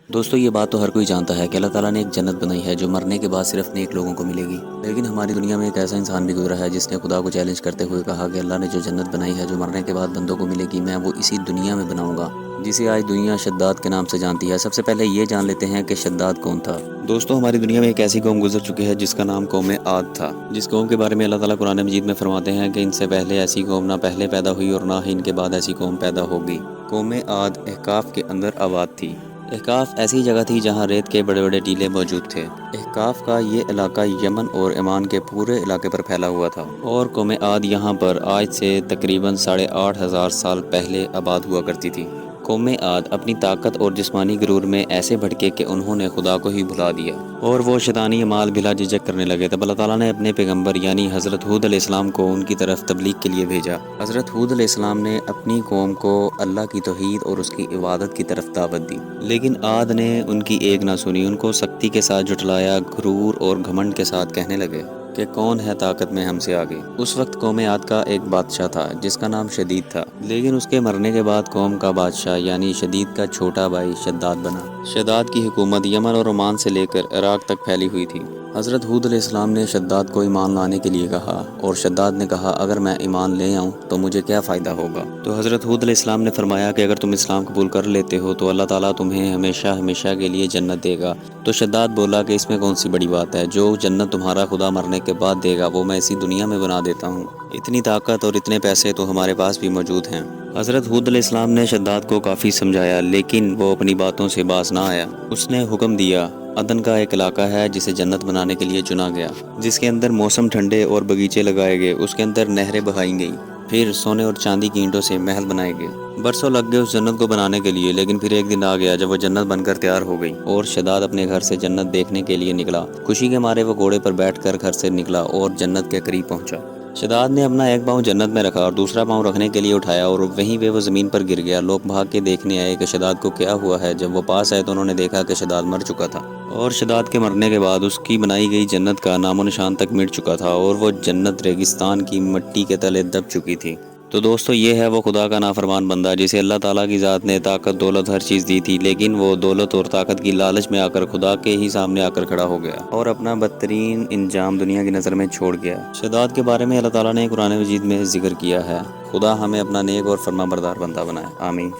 دوستو یہ بات تو ہر کوئی جانتا ہے کہ اللہ تعالیٰ نے ایک جنت بنائی ہے جو مرنے کے بعد صرف نیک لوگوں کو ملے گی، لیکن ہماری دنیا میں ایک ایسا انسان بھی گزرا ہے جس نے خدا کو چیلنج کرتے ہوئے کہا کہ اللہ نے جو جنت بنائی ہے جو مرنے کے بعد بندوں کو ملے گی، میں وہ اسی دنیا میں بناؤں گا، جسے آج دنیا شداد کے نام سے جانتی ہے۔ سب سے پہلے یہ جان لیتے ہیں کہ شداد کون تھا۔ دوستو ہماری دنیا میں ایک ایسی قوم گزر چکی ہے جس کا نام قوم عاد تھا، جس قوم کے بارے میں اللہ تعالیٰ قرآن مجید میں فرماتے ہیں کہ ان سے پہلے ایسی قوم نہ پہلے پیدا ہوئی اور نہ ہی ان کے بعد ایسی قوم پیدا ہوگی۔ قوم عاد احقاف کے اندر آباد تھی۔ احقاف ایسی جگہ تھی جہاں ریت کے بڑے بڑے ٹیلے موجود تھے۔ احقاف کا یہ علاقہ یمن اور عمان کے پورے علاقے پر پھیلا ہوا تھا، اور قوم عاد یہاں پر آج سے تقریباً 8,500 سال پہلے آباد ہوا کرتی تھی۔ قوم عاد اپنی طاقت اور جسمانی غرور میں ایسے بھڑکے کہ انہوں نے خدا کو ہی بھلا دیا اور وہ شیطانی اعمال بلا جھجک کرنے لگے۔ تب اللہ تعالیٰ نے اپنے پیغمبر یعنی حضرت ہود علیہ السلام کو ان کی طرف تبلیغ کے لیے بھیجا۔ حضرت ہود علیہ السلام نے اپنی قوم کو اللہ کی توحید اور اس کی عبادت کی طرف دعوت دی، لیکن عاد نے ان کی ایک نہ سنی، ان کو سختی کے ساتھ جھٹلایا، غرور اور گھمنڈ کے ساتھ کہنے لگے کہ کون ہے طاقت میں ہم سے آگے۔ اس وقت قوم عاد کا ایک بادشاہ تھا جس کا نام شدید تھا، لیکن اس کے مرنے کے بعد قوم کا بادشاہ یعنی شدید کا چھوٹا بھائی شداد بنا۔ شداد کی حکومت یمن اور عمان سے لے کر عراق تک پھیلی ہوئی تھی۔ حضرت ہود علیہ السلام نے شداد کو ایمان لانے کے لیے کہا، اور شداد نے کہا اگر میں ایمان لے آؤں تو مجھے کیا فائدہ ہوگا؟ تو حضرت ہود علیہ السلام نے فرمایا کہ اگر تم اسلام قبول کر لیتے ہو تو اللہ تعالیٰ تمہیں ہمیشہ ہمیشہ کے لیے جنت دے گا۔ تو شداد بولا کہ اس میں کون سی بڑی بات ہے، جو جنت تمہارا خدا مرنے کے بعد دے گا وہ میں اسی دنیا میں بنا دیتا ہوں، اتنی طاقت اور اتنے پیسے تو ہمارے پاس بھی موجود ہیں۔ حضرت ہود علیہ السلام نے شداد کو کافی سمجھایا، لیکن وہ اپنی باتوں سے باز نہ آیا۔ اس نے حکم دیا، عدن کا ایک علاقہ ہے جسے جنت بنانے کے لیے چنا گیا، جس کے اندر موسم ٹھنڈے اور باغیچے لگائے گئے، اس کے اندر نہریں بہائی گئیں، پھر سونے اور چاندی کی اینٹوں سے محل بنائے گئے۔ برسوں لگ گئے اس جنت کو بنانے کے لیے، لیکن پھر ایک دن آ گیا جب وہ جنت بن کر تیار ہو گئی، اور شداد اپنے گھر سے جنت دیکھنے کے لیے نکلا۔ خوشی کے مارے وہ گھوڑے پر بیٹھ کر گھر سے نکلا اور جنت کے قریب پہنچا۔ شداد نے اپنا ایک پاؤں جنت میں رکھا اور دوسرا پاؤں رکھنے کے لیے اٹھایا، اور وہیں پہ وہ زمین پر گر گیا۔ لوگ بھاگ کے دیکھنے آئے کہ شداد کو کیا ہوا ہے۔ جب وہ پاس آئے تو انہوں نے دیکھا کہ شداد مر چکا تھا، اور شداد کے مرنے کے بعد اس کی بنائی گئی جنت کا نام و نشان تک مٹ چکا تھا، اور وہ جنت ریگستان کی مٹی کے تلے دب چکی تھی۔ تو دوستو یہ ہے وہ خدا کا نافرمان بندہ جسے اللہ تعالیٰ کی ذات نے طاقت دولت ہر چیز دی تھی، لیکن وہ دولت اور طاقت کی لالچ میں آ کر خدا کے ہی سامنے آ کر کھڑا ہو گیا اور اپنا بدترین انجام دنیا کی نظر میں چھوڑ گیا۔ شداد کے بارے میں اللہ تعالیٰ نے قرآن مجید میں ذکر کیا ہے۔ خدا ہمیں اپنا نیک اور فرما بردار بندہ بنائے، آمین۔